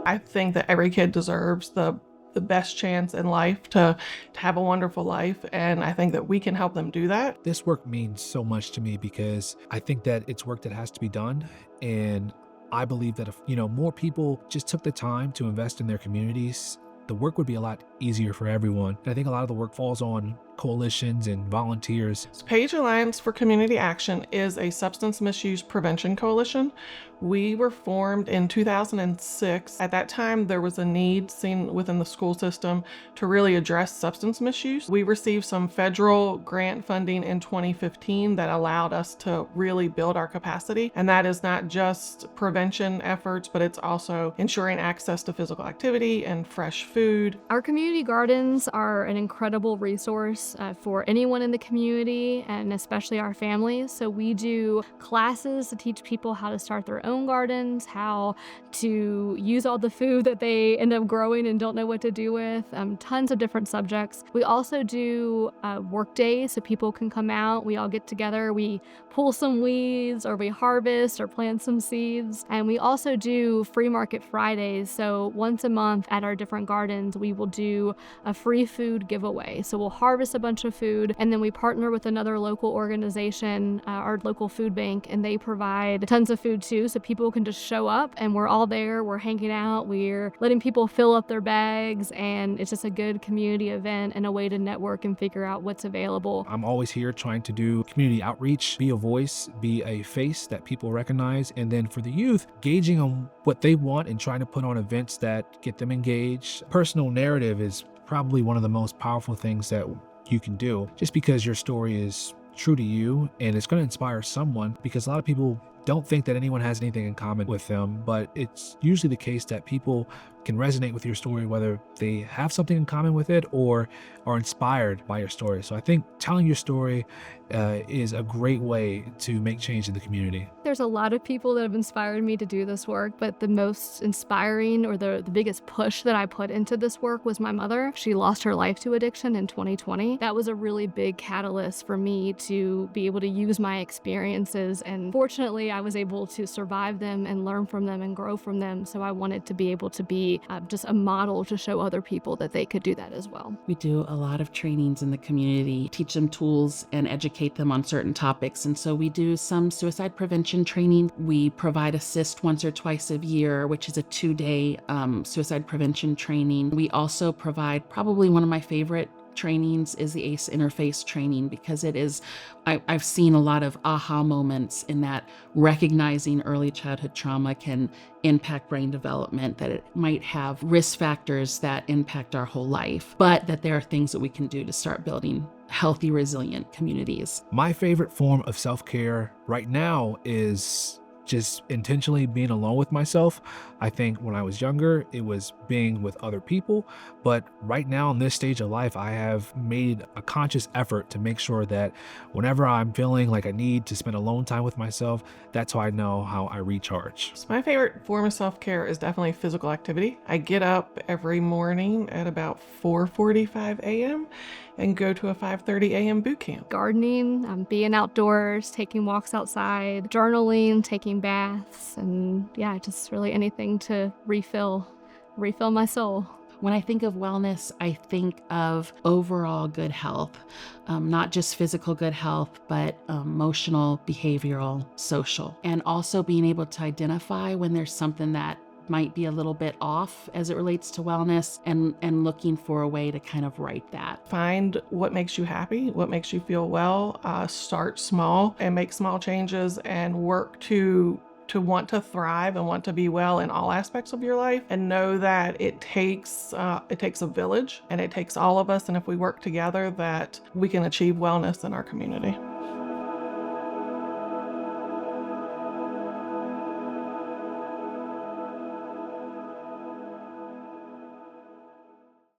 I think that every kid deserves the best chance in life to have a wonderful life, and I think that we can help them do that. This work means so much to me because I think that it's work that has to be done. And I believe that if, more people just took the time to invest in their communities, the work would be a lot easier for everyone. And I think a lot of the work falls on coalitions and volunteers. Page Alliance for Community Action is a substance misuse prevention coalition. We were formed in 2006. At that time, there was a need seen within the school system to really address substance misuse. We received some federal grant funding in 2015 that allowed us to really build our capacity. And that is not just prevention efforts, but it's also ensuring access to physical activity and fresh food. Our community gardens are an incredible resource for anyone in the community, and especially our families. So we do classes to teach people how to start their own gardens, how to use all the food that they end up growing and don't know what to do with, tons of different subjects. We also do work days so people can come out. We all get together, we pull some weeds, or we harvest or plant some seeds. And we also do free market Fridays. So once a month at our different gardens, we will do a free food giveaway. So we'll harvest a bunch of food, and then we partner with another local organization, our local food bank, and they provide tons of food too. So people can just show up and we're all there, we're hanging out, we're letting people fill up their bags, and it's just a good community event and a way to network and figure out what's available. I'm always here trying to do community outreach, be a voice, be a face that people recognize. And then for the youth, gauging on what they want and trying to put on events that get them engaged. Personal narrative is probably one of the most powerful things that you can do, just because your story is true to you and it's going to inspire someone, because a lot of people don't think that anyone has anything in common with them, but it's usually the case that people can resonate with your story, whether they have something in common with it or are inspired by your story. So I think telling your story is a great way to make change in the community. There's a lot of people that have inspired me to do this work, but the most inspiring, or the biggest push that I put into this work, was my mother. She lost her life to addiction in 2020. That was a really big catalyst for me to be able to use my experiences, and fortunately I was able to survive them and learn from them and grow from them. So I wanted to be able to be just a model to show other people that they could do that as well. We do a lot of trainings in the community, teach them tools and educate them on certain topics. And so we do some suicide prevention training. We provide assist once or twice a year, which is a 2-day suicide prevention training. We also provide, probably one of my favorite trainings is the ACE interface training, because it is, I've seen a lot of aha moments in that recognizing early childhood trauma can impact brain development, that it might have risk factors that impact our whole life, but that there are things that we can do to start building healthy, resilient communities. My favorite form of self-care right now is just intentionally being alone with myself. I think when I was younger, it was being with other people. But right now in this stage of life, I have made a conscious effort to make sure that whenever I'm feeling like I need to spend alone time with myself, that's how I know how I recharge. So my favorite form of self-care is definitely physical activity. I get up every morning at about 4:45 a.m. and go to a 5:30 a.m. boot camp. Gardening, being outdoors, taking walks outside, journaling, taking baths, and yeah, just really anything to refill my soul. When I think of wellness, I think of overall good health, not just physical good health, but emotional, behavioral, social, and also being able to identify when there's something that might be a little bit off as it relates to wellness, and looking for a way to kind of right that. Find what makes you happy, what makes you feel well, start small and make small changes, and work to want to thrive and want to be well in all aspects of your life, and know that it takes a village, and it takes all of us, and if we work together, that we can achieve wellness in our community.